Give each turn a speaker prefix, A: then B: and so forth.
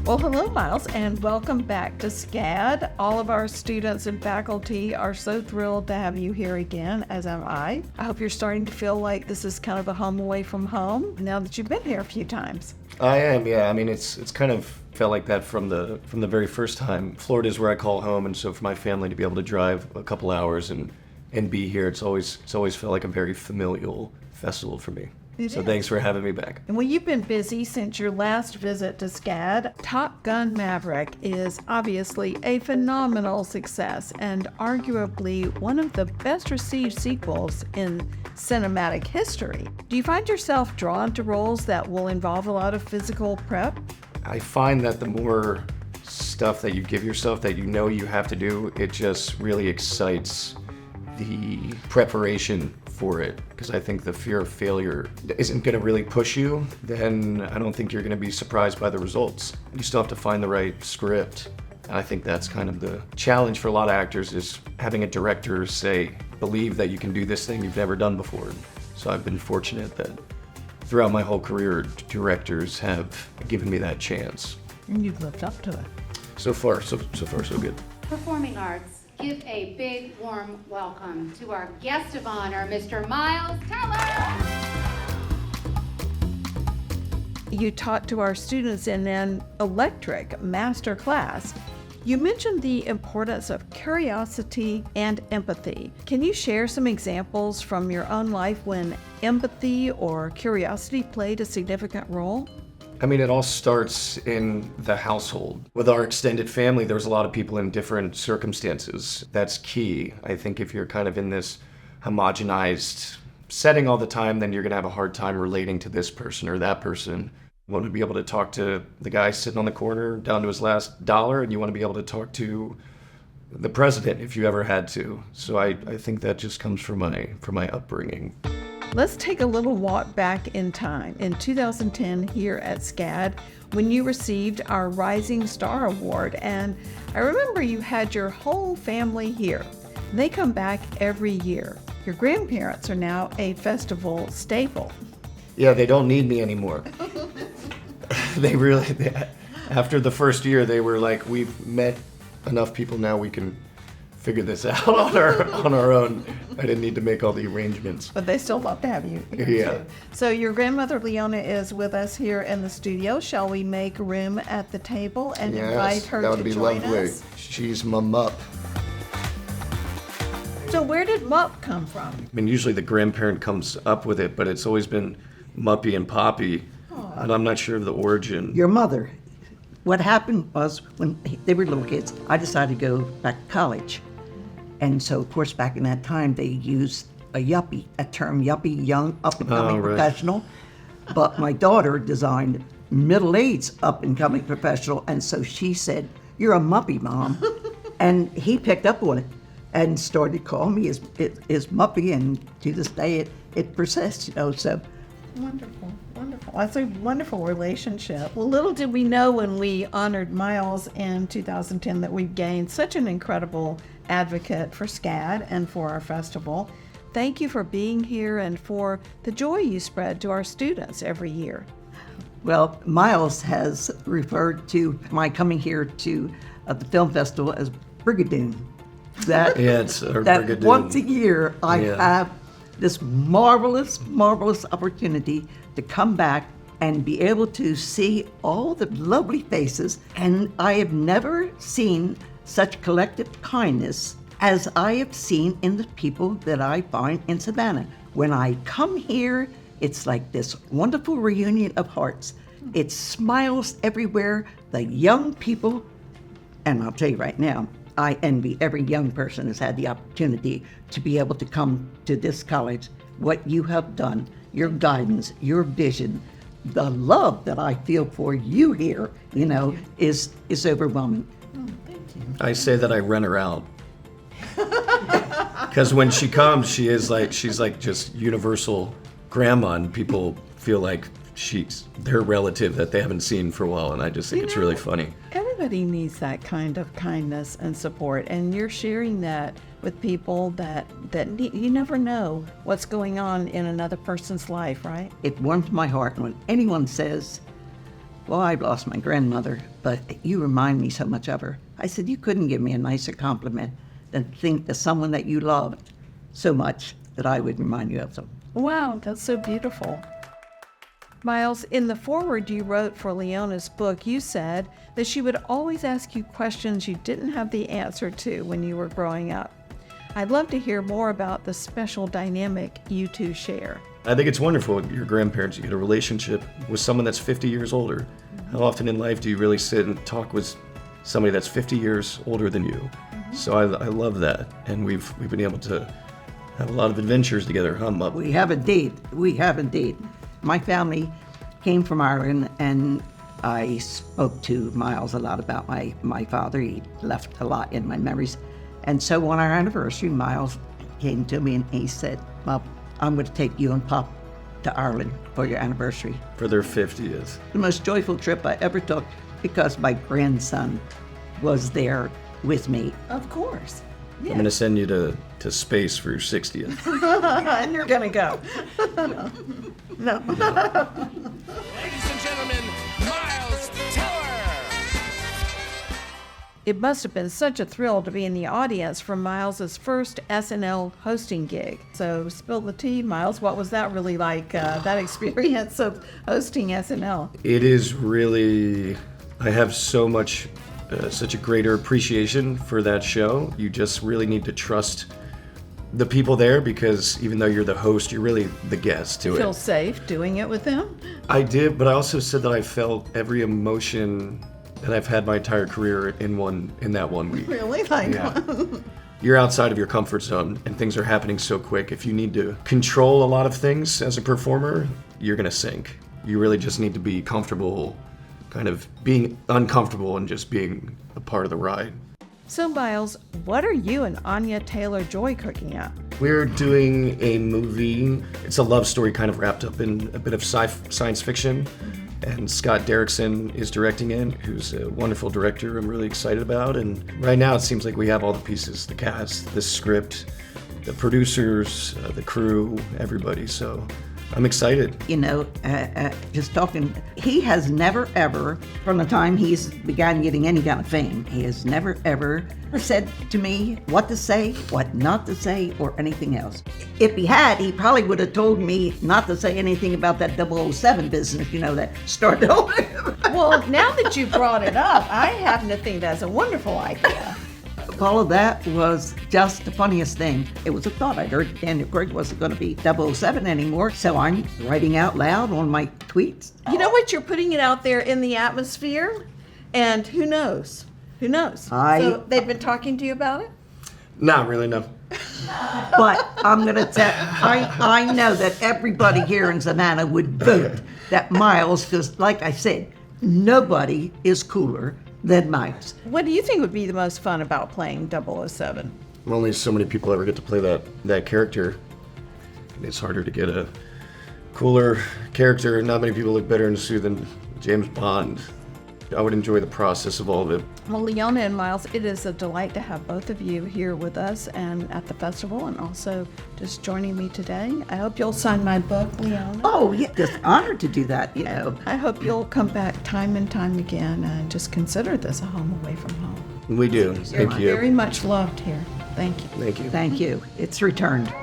A: Well, hello, Miles, and welcome back to SCAD. All of our students and faculty are so thrilled to have you here again, as am I. I hope you're starting to feel like this is kind of a home away from home now that you've been here a few times.
B: I am, yeah. I mean, it's kind of felt like that from the very first time. Florida is where I call home, and so for my family to be able to drive a couple hours and be here, it's always felt like a very familial festival for me. So thanks for having me back.
A: And well, you've been busy since your last visit to SCAD. Top Gun Maverick is obviously a phenomenal success and arguably one of the best received sequels in cinematic history. Do you find yourself drawn to roles that will involve a lot of physical prep?
B: I find that the more stuff that you give yourself that you know you have to do, it just really excites the preparation for it, because I think the fear of failure isn't going to really push you. Then I don't think you're going to be surprised by the results. You still have to find the right script. And I think that's kind of the challenge for a lot of actors, is having a director say, believe that you can do this thing you've never done before. So I've been fortunate that throughout my whole career, directors have given me that chance.
A: And you've lived up to it.
B: So far, so good.
C: Performing arts. Give a big, warm welcome to our guest of honor, Mr. Miles Teller.
A: You taught to our students in an electric master class. You mentioned the importance of curiosity and empathy. Can you share some examples from your own life when empathy or curiosity played a significant role?
B: I mean, it all starts in the household. With our extended family, there's a lot of people in different circumstances. That's key. I think if you're kind of in this homogenized setting all the time, then you're going to have a hard time relating to this person or that person. You want to be able to talk to the guy sitting on the corner down to his last dollar, and you want to be able to talk to the president if you ever had to. So I think that just comes from my upbringing.
A: Let's take a little walk back in time. In 2010 here at SCAD, when you received our Rising Star Award, and I remember you had your whole family here. They come back every year. Your grandparents are now a festival staple.
B: Yeah, they don't need me anymore. After the first year, they were like, we've met enough people now, we can figure this out on our own. I didn't need to make all the arrangements.
A: But they still love to have you here
B: Yeah.
A: too. So your grandmother Leona is with us here in the studio. Shall we make room at the table and invite her
B: that
A: to
B: would be
A: join
B: lovely.
A: us?
B: She's my mup.
A: So where did Mup come from?
B: I mean, usually the grandparent comes up with it, but it's always been Muppy and Poppy, and I'm not sure of the origin.
D: Your mother. What happened was, when they were little kids, I decided to go back to college. And so, of course, back in that time, they used a term yuppie, young, up-and-coming professional. But my daughter designed middle-aged, up-and-coming professional, and so she said, "You're a muppy, Mom." And he picked up on it and started calling me his muppy, and to this day, it persists, so.
A: Wonderful, wonderful. That's a wonderful relationship. Well, little did we know when we honored Miles in 2010 that we've gained such an incredible advocate for SCAD and for our festival. Thank you for being here and for the joy you spread to our students every year.
D: Well, Miles has referred to my coming here to the film festival as Brigadoon.
B: It's our
D: that
B: Brigadoon.
D: Once a year I have this marvelous opportunity to come back and be able to see all the lovely faces. And I have never seen such collective kindness as I have seen in the people that I find in Savannah. When I come here, it's like this wonderful reunion of hearts. It smiles everywhere. The young people, and I'll tell you right now, I envy every young person who's had the opportunity to be able to come to this college. What you have done, your guidance, your vision, the love that I feel for you here, is overwhelming.
A: Oh, thank you.
B: I say that I rent her out. Because when she comes, she's like just universal grandma, and people feel like she's their relative that they haven't seen for a while, and I just think it's really funny.
A: Everybody needs that kind of kindness and support, and you're sharing that with people that you never know what's going on in another person's life, right?
D: It warms my heart when anyone says, well, I lost my grandmother, but you remind me so much of her. I said, you couldn't give me a nicer compliment than think that someone that you loved so much that I would remind you of them.
A: Wow, that's so beautiful. Miles, in the foreword you wrote for Leona's book, you said that she would always ask you questions you didn't have the answer to when you were growing up. I'd love to hear more about the special dynamic you two share.
B: I think it's wonderful with your grandparents. You get a relationship with someone that's 50 years older. How often in life do you really sit and talk with somebody that's 50 years older than you? So I love that. And we've been able to have a lot of adventures together, huh, Mup?
D: We have indeed. We have indeed. My family came from Ireland, and I spoke to Miles a lot about my father. He left a lot in my memories. And so on our anniversary, Miles came to me and he said, Mup, I'm going to take you and Pop to Ireland for your anniversary.
B: For their 50th.
D: The most joyful trip I ever took because my grandson was there with me.
A: Of course.
B: I'm going to send you to space for your 60th.
A: And you're going to go. No.
E: Ladies and gentlemen, Miles Teller!
A: It must have been such a thrill to be in the audience for Miles's first SNL hosting gig. So spill the tea, Miles. What was that really like, that experience of hosting SNL?
B: It is really, I have such a greater appreciation for that show. You just really need to trust the people there, because even though you're the host, you're really the guest to it.
A: Feel safe doing it with them?
B: I did, but I also said that I felt every emotion that I've had my entire career in that 1 week.
A: Really? Like,
B: Yeah. You're outside of your comfort zone and things are happening so quick. If you need to control a lot of things as a performer, you're gonna sink. You really just need to be comfortable, kind of being uncomfortable and just being a part of the ride.
A: So, Miles, what are you and Anya Taylor-Joy cooking up?
B: We're doing a movie. It's a love story kind of wrapped up in a bit of science fiction. And Scott Derrickson is directing it, who's a wonderful director I'm really excited about. And right now it seems like we have all the pieces, the cast, the script, the producers, the crew, everybody. So I'm excited.
D: You know, just talking, he has never ever, from the time he's began getting any kind of fame, he has never ever said to me what to say, what not to say, or anything else. If he had, he probably would have told me not to say anything about that 007 business, you know, that started over.
A: Well, now that you brought it up, I happen to think that's a wonderful idea.
D: All of that was just the funniest thing. It was a thought. I heard Daniel Craig wasn't going to be 007 anymore, so I'm writing out loud on my tweets.
A: You know what? You're putting it out there in the atmosphere, and who knows? Who knows? So they've been talking to you about it?
B: Not really, no.
D: But I'm going to tell, I know that everybody here in Savannah would vote that Miles, because like I said, nobody is cooler than Miles.
A: What do you think would be the most fun about playing 007?
B: Only so many people ever get to play that character. It's harder to get a cooler character. Not many people look better in a suit than James Bond. I would enjoy the process of all of it.
A: Well, Leona and Miles, it is a delight to have both of you here with us and at the festival, and also just joining me today. I hope you'll sign my book, Leona.
D: Oh, yeah, just honored to do that, you know.
A: I hope you'll come back time and time again and just consider this a home away from home.
B: We do.
A: You're
B: Thank you.
A: very much loved here. Thank you.
B: Thank you.
D: Thank you. It's returned.